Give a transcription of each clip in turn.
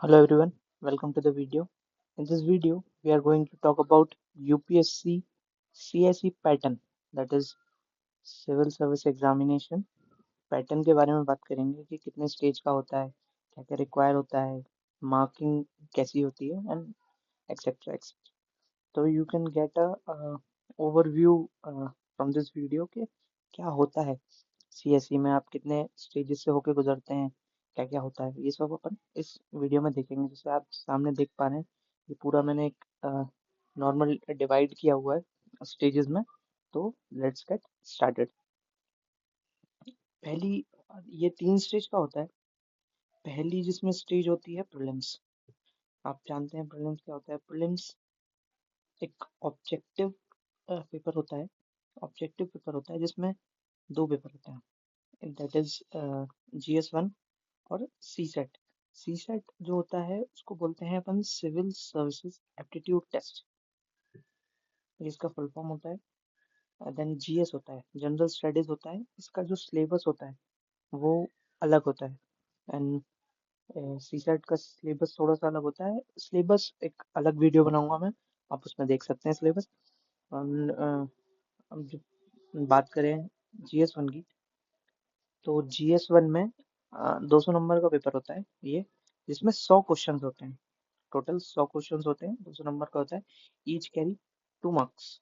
Hello everyone, welcome to the video. In this video, we are going to talk about UPSC CSE pattern, that is Civil Service Examination pattern के बारे में बात करेंगे कि कितने stage का होता है, क्या क्या रिक्वायर होता है, मार्किंग कैसी होती है एंड एक्सेट्रा एक्सेट्रा. तो you can get a overview from this video कि क्या होता है सीएसई में, आप कितने स्टेजेस से होके गुजरते हैं, क्या क्या होता है, ये सब अपन इस वीडियो में देखेंगे. जैसे आप सामने देख पा रहे हैं, ये पूरा मैंने एक नॉर्मल डिवाइड किया हुआ है स्टेजेस में. तो लेट्स गेट स्टार्टेड. पहली, ये 3 स्टेज का होता है. पहली जिसमें स्टेज होती है प्रीलिम्स. आप जानते हैं प्रीलिम्स क्या होता है. प्रीलिम्स एक ऑब्जेक्टिव पेपर होता है. ऑब्जेक्टिव पेपर होता है जिसमें 2 पेपर होते हैं, दैट इज GS1 और सी सेट. सी सेट जो होता है उसको बोलते हैं अपन सिविल सर्विसेज एप्टीट्यूड टेस्ट, जिसका फुल फॉर्म होता है. देन जीएस होता है, जनरल स्टडीज होता है. इसका जो सिलेबस होता है वो अलग होता है. एंड सी सेट का सिलेबस थोड़ा सा अलग होता है. सिलेबस एक अलग वीडियो बनाऊंगा मैं, आप उसमें देख सकते हैं सिलेबस. अब जो बात करें GS1 की, तो GS1 में 200 नंबर का पेपर होता है ये, जिसमें 100 क्वेश्चन होते हैं. टोटल 100 क्वेश्चन होते हैं, 200 नंबर का होता है. Each carry 2 marks.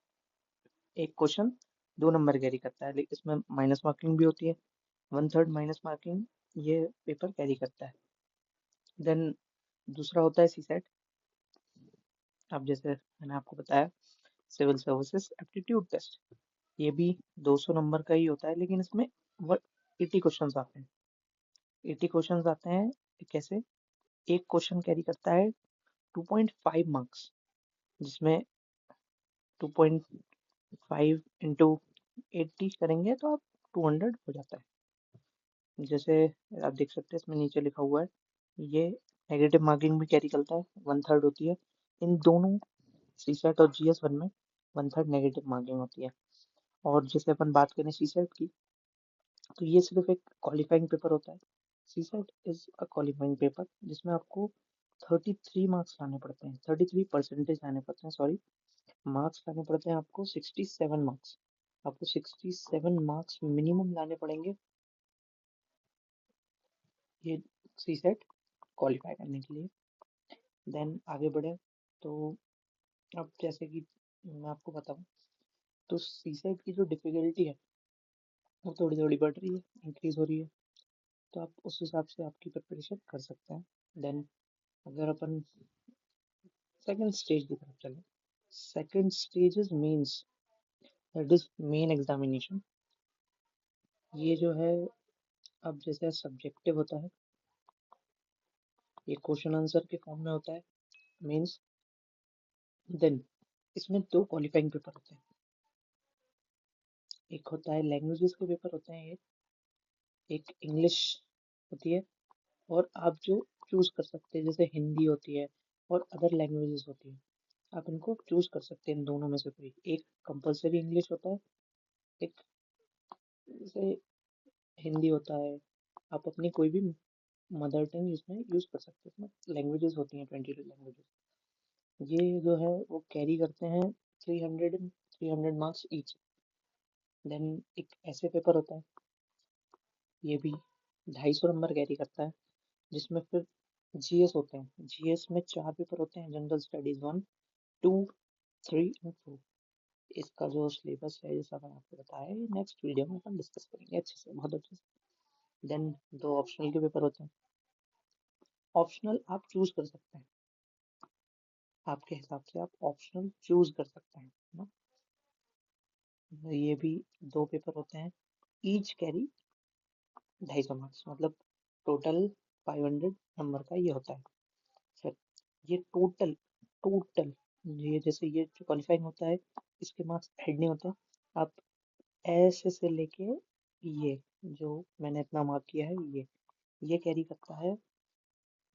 एक क्वेश्चन 2 नंबर कैरी करता है, लेकिन इसमें माइनस मार्किंग भी होती है. 1/3 माइनस मार्किंग ये पेपर कैरी करता है. देन दूसरा होता है सी सेट. अब जैसे मैंने आपको बताया, सिविल सर्विसेज एप्टीट्यूड टेस्ट, ये भी 200 नंबर का ही होता है, लेकिन इसमें 80 क्वेश्चन आते हैं. 80 क्वेश्चन आते हैं. कैसे? एक क्वेश्चन कैरी करता है 2.5 मार्क्स, जिसमें 2.5 इंटू 80 करेंगे तो आप 200 हो जाता है. जैसे आप देख सकते हैं इसमें नीचे लिखा हुआ है, ये नेगेटिव मार्किंग भी कैरी करता है, 1/3 होती है. इन दोनों सी सेट और GS1 में 1/3 नेगेटिव मार्किंग होती है. और जैसे अपन बात करें सी सेट की, तो ये सिर्फ एक क्वालिफाइंग पेपर होता है. C set is a qualifying paper जिसमें आपको 33 मार्क्स लाने पड़ते हैं, 33% लाने पड़ते हैं, सॉरी. मार्क्स लाने पड़ते हैं आपको 67 मार्क्स. आपको 67 मार्क्स मिनिमम लाने पड़ेंगे ये सी सेट क्वालिफाई करने के लिए. देन आगे बढ़े तो, अब जैसे कि मैं आपको बताऊं, तो सी सेट की जो डिफिकल्टी है वो थोड़ी थोड़ी बढ़ रही है, इंक्रीज हो रही है. तो आप उस हिसाब से आपकी प्रिपरेशन कर सकते हैं. देन अगर अपन सेकंड स्टेज की तरफ चले, second stage is mains, that is main examination. ये जो है, अब जैसे सब्जेक्टिव होता है, ये क्वेश्चन आंसर के फॉर्म में होता है मेंस. देन इसमें 2 क्वालिफाइंग पेपर होते हैं. एक होता है लैंग्वेजेस के पेपर होते हैं, एक इंग्लिश होती है. और आप जो चूज कर सकते हैं, जैसे हिंदी होती है और अदर लैंग्वेजेस होती है, आप इनको चूज कर सकते हैं. इन दोनों में से कोई एक. कंपलसरी इंग्लिश होता है, एक जैसे हिंदी होता है. आप अपनी कोई भी मदर टंग इसमें यूज कर सकते हैं. इसमें लैंग्वेजेस होती हैं 22 लैंग्वेजेस. ये जो है वो कैरी करते हैं 300 मार्क्स ईच. देन एक ऐसे पेपर होता है, ये भी 250 नंबर कैरी करता है, जिसमें फिर जीएस होते हैं. जीएस में 4 पेपर होते हैं, जनरल स्टडीज 1, 2, 3 एंड 4. इसका जो सिलेबस है, जैसा मैंने आपको बताया, ये नेक्स्ट वीडियो में अपन डिस्कस करेंगे अच्छे से, बहुत अच्छे से. देन 2 ऑप्शनल के पेपर होते हैं. ऑप्शनल आप चूज कर सकते हैं, आपके हिसाब से आप ऑप्शनल चूज कर सकते हैं, है ना. ये भी 2 पेपर होते हैं, ईच कैरी 250 मार्क्स, मतलब टोटल 500 नंबर का ये होता है. फिर ये टोटल टोटल ये जैसे ये जो क्वालिफाइंग होता है, इसके मार्क्स ऐड नहीं होते. आप ऐसे से लेके ये जो मैंने इतना मार्क किया है, ये कैरी करता है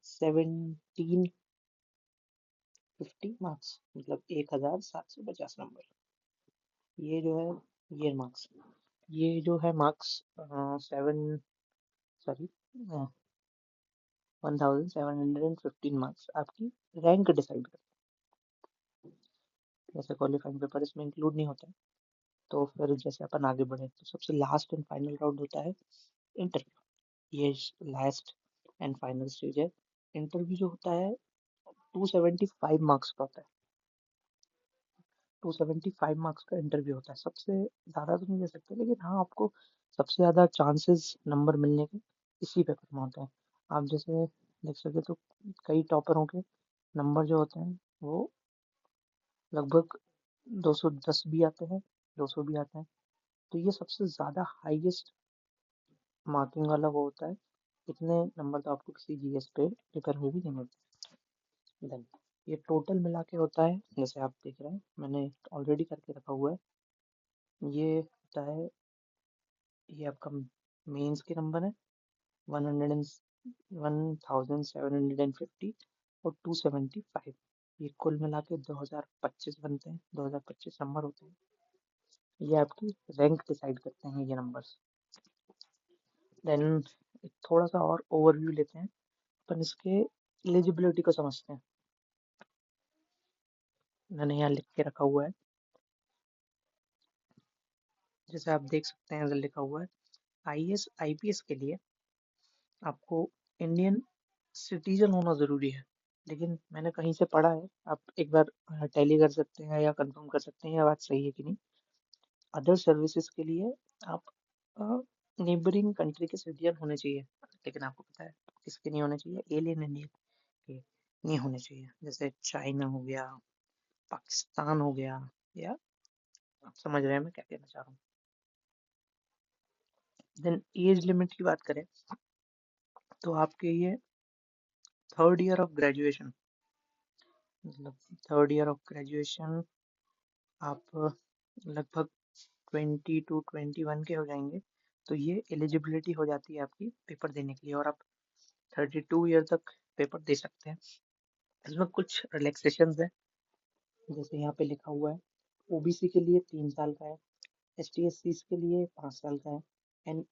1750 मार्क्स, मतलब 1750 नंबर. ये जो है, ये मार्क्स, ये जो है मार्क्स 7, सॉरी, 1715 मार्क्स आपकी रैंक डिसाइड करते हैं। जैसे क्वालिफाइंग पेपर इसमें इंक्लूड नहीं होता है, तो फिर जैसे अपन आगे बढ़े तो सबसे लास्ट एंड फाइनल राउंड होता है इंटरव्यू। ये लास्ट एंड फाइनल स्टेज है। इंटरव्यू जो होता है 275 मार्क्स का होता है। 275 मार्क्स का इंटरव्यू होता है। सबसे ज़्यादा तो नहीं दे सकते, लेकिन हाँ आपको सबसे ज़्यादा चांसेस नंबर मिलने के इसी पेपर में होते हैं। आप जैसे देख सके तो कई टॉपरों के नंबर जो होते हैं वो लगभग 210 भी आते हैं, 200 भी आते हैं। तो ये सबसे ज़्यादा हाईएस्ट मार्किंग वाला वो होता है। इतने नंबर तो आपको किसी जीएस पे पेपर में भी नहीं मिलते। देन ये टोटल मिला के होता है, जैसे आप देख रहे हैं मैंने ऑलरेडी करके रखा हुआ है। ये होता है, ये आपका मेंस के नंबर है 1750 और 275। ये कुल मिला के 2025 बनते हैं, 2025 नंबर होते हैं। ये आपकी रैंक डिसाइड करते हैं ये नंबर्स। देन थोड़ा सा और ओवरव्यू लेते हैं अपन, इसके एलिजिबिलिटी को समझते हैं। मैंने यहाँ लिख के रखा हुआ है, जैसे आप देख सकते हैं लिखा हुआ है आईएएस आईपीएस के लिए आपको इंडियन सिटीजन होना जरूरी है। लेकिन मैंने कहीं से पढ़ा है, आप एक बार टैली कर सकते हैं या कंफर्म कर सकते हैं ये बात सही है कि नहीं। अदर सर्विसेज के लिए आप नेबरिंग कंट्री के सिटीजन होने चाहिए, लेकिन आपको पता है किसके नहीं होने चाहिए, एलियन इंडियन के नहीं होने चाहिए। जैसे चाइना हो गया, पाकिस्तान हो गया, या आप समझ रहे हैं मैं क्या कहना चाह रहा हूँ। देन एज लिमिट की बात करें तो आपके ये थर्ड ईयर ऑफ ग्रेजुएशन, मतलब थर्ड ईयर ऑफ ग्रेजुएशन आप लगभग 20 to 21 के हो जाएंगे, तो ये एलिजिबिलिटी हो जाती है आपकी पेपर देने के लिए, और आप 32 ईयर तक पेपर दे सकते हैं। इसमें कुछ रिलैक्सेशन है, जैसे यहाँ पे लिखा हुआ है ओबीसी के लिए 3 साल का है, एसटी एस सी के लिए 5 साल का है, एंड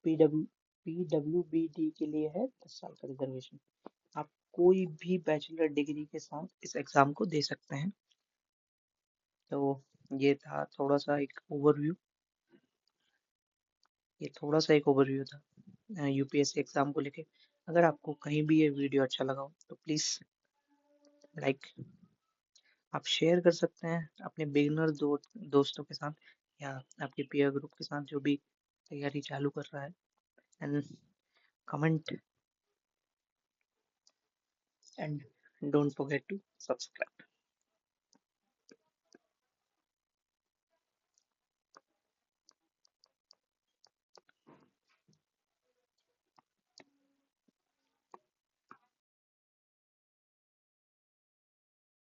पीडब्ल्यूबीडी के लिए है 10 साल का रिजर्वेशन। आप कोई भी बैचलर डिग्री के साथ इस एग्जाम को दे सकते हैं। तो ये था थोड़ा सा एक ओवरव्यू, ये थोड़ा सा एक ओवरव्यू था यूपीएससी एग्जाम को लेके। अगर आपको कहीं भी ये वीडियो अच्छा लगा हो तो प्लीज़ लाइक आप शेयर कर सकते हैं अपने बिगिनर दोस्तों के साथ, या आपके पीयर ग्रुप के साथ जो भी तैयारी चालू कर रहा है, and comment and don't forget to subscribe.